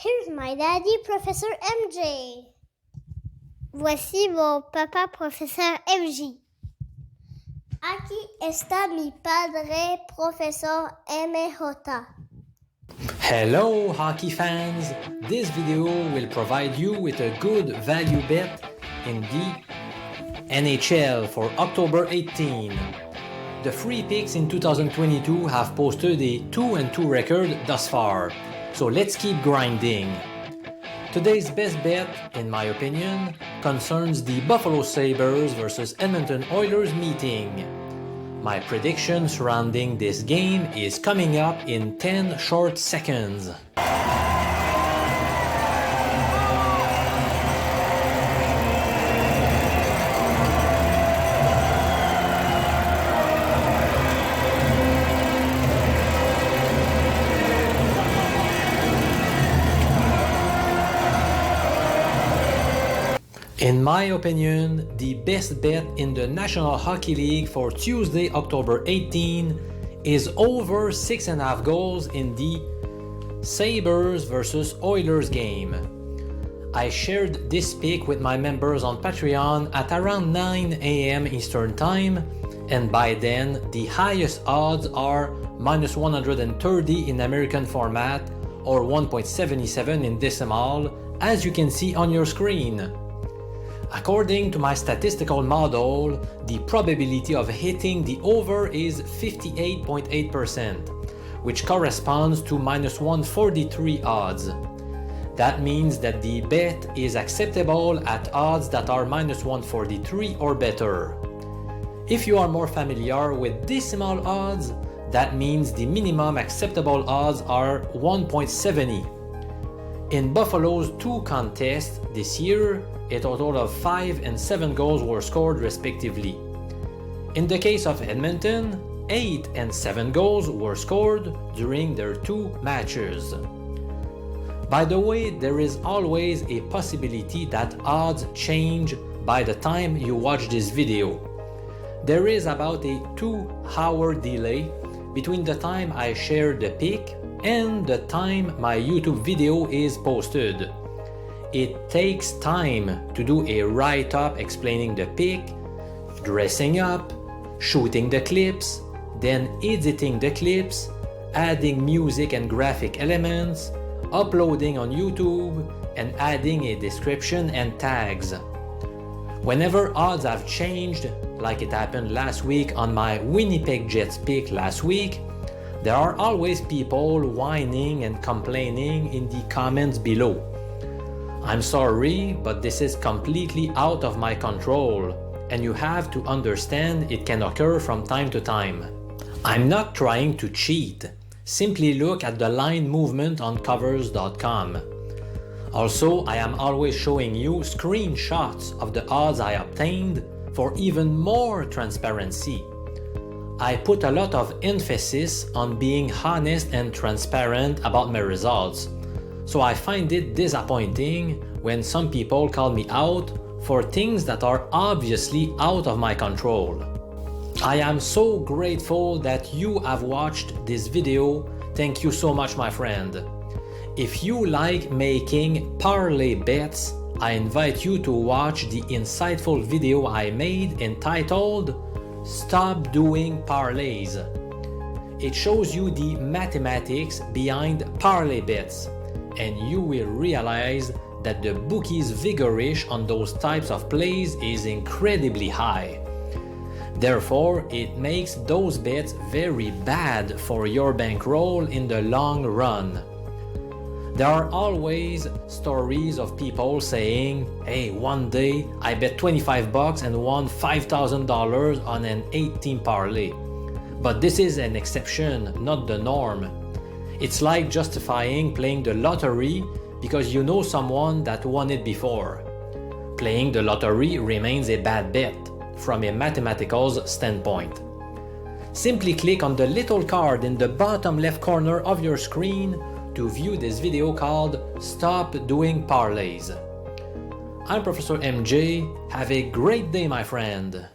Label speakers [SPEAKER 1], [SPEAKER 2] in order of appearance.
[SPEAKER 1] Here's my daddy, Professor MJ. Voici mon papa, Professor MJ. Aquí está mi padre, Professor MJ.
[SPEAKER 2] Hello hockey fans! This video will provide you with a good value bet in the NHL for October 18. The free picks in 2022 have posted a 2-2 record thus far, so let's keep grinding. Today's best bet, in my opinion, concerns the Buffalo Sabres versus Edmonton Oilers meeting. My prediction surrounding this game is coming up in 10 short seconds. In my opinion, the best bet in the National Hockey League for Tuesday, October 18 is over 6.5 goals in the Sabres versus Oilers game. I shared this pick with my members on Patreon at around 9 a.m. Eastern Time, and by then the highest odds are -130 in American format or 1.77 in decimal, as you can see on your screen. According to my statistical model, the probability of hitting the over is 58.8%, which corresponds to -143 odds. That means that the bet is acceptable at odds that are -143 or better. If you are more familiar with decimal odds, that means the minimum acceptable odds are 1.70. In Buffalo's 2 contests this year, a total of 5 and 7 goals were scored respectively. In the case of Edmonton, 8 and 7 goals were scored during their 2 matches. By the way, there is always a possibility that odds change by the time you watch this video. There is about a 2-hour delay between the time I share the pick and the time my YouTube video is posted. It takes time to do a write-up explaining the pick, dressing up, shooting the clips, then editing the clips, adding music and graphic elements, uploading on YouTube, and adding a description and tags. Whenever odds have changed, like it happened last week on my Winnipeg Jets pick last week, there are always people whining and complaining in the comments below. I'm sorry, but this is completely out of my control, and you have to understand it can occur from time to time. I'm not trying to cheat. Simply look at the line movement on covers.com. Also, I am always showing you screenshots of the odds I obtained for even more transparency. I put a lot of emphasis on being honest and transparent about my results. So I find it disappointing when some people call me out for things that are obviously out of my control. I am so grateful that you have watched this video. Thank you so much, my friend. If you like making parlay bets, I invite you to watch the insightful video I made entitled "Stop Doing Parlays." It shows you the mathematics behind parlay bets, and you will realize that the bookies' vigorish on those types of plays is incredibly high. Therefore, it makes those bets very bad for your bankroll in the long run. There are always stories of people saying, "Hey, one day I bet $25 and won $5,000 on an 8-team parlay." But this is an exception, not the norm. It's like justifying playing the lottery because you know someone that won it before. Playing the lottery remains a bad bet from a mathematical standpoint. Simply click on the little card in the bottom left corner of your screen to view this video called "Stop Doing Parlays." I'm Professor MJ. Have a great day, my friend.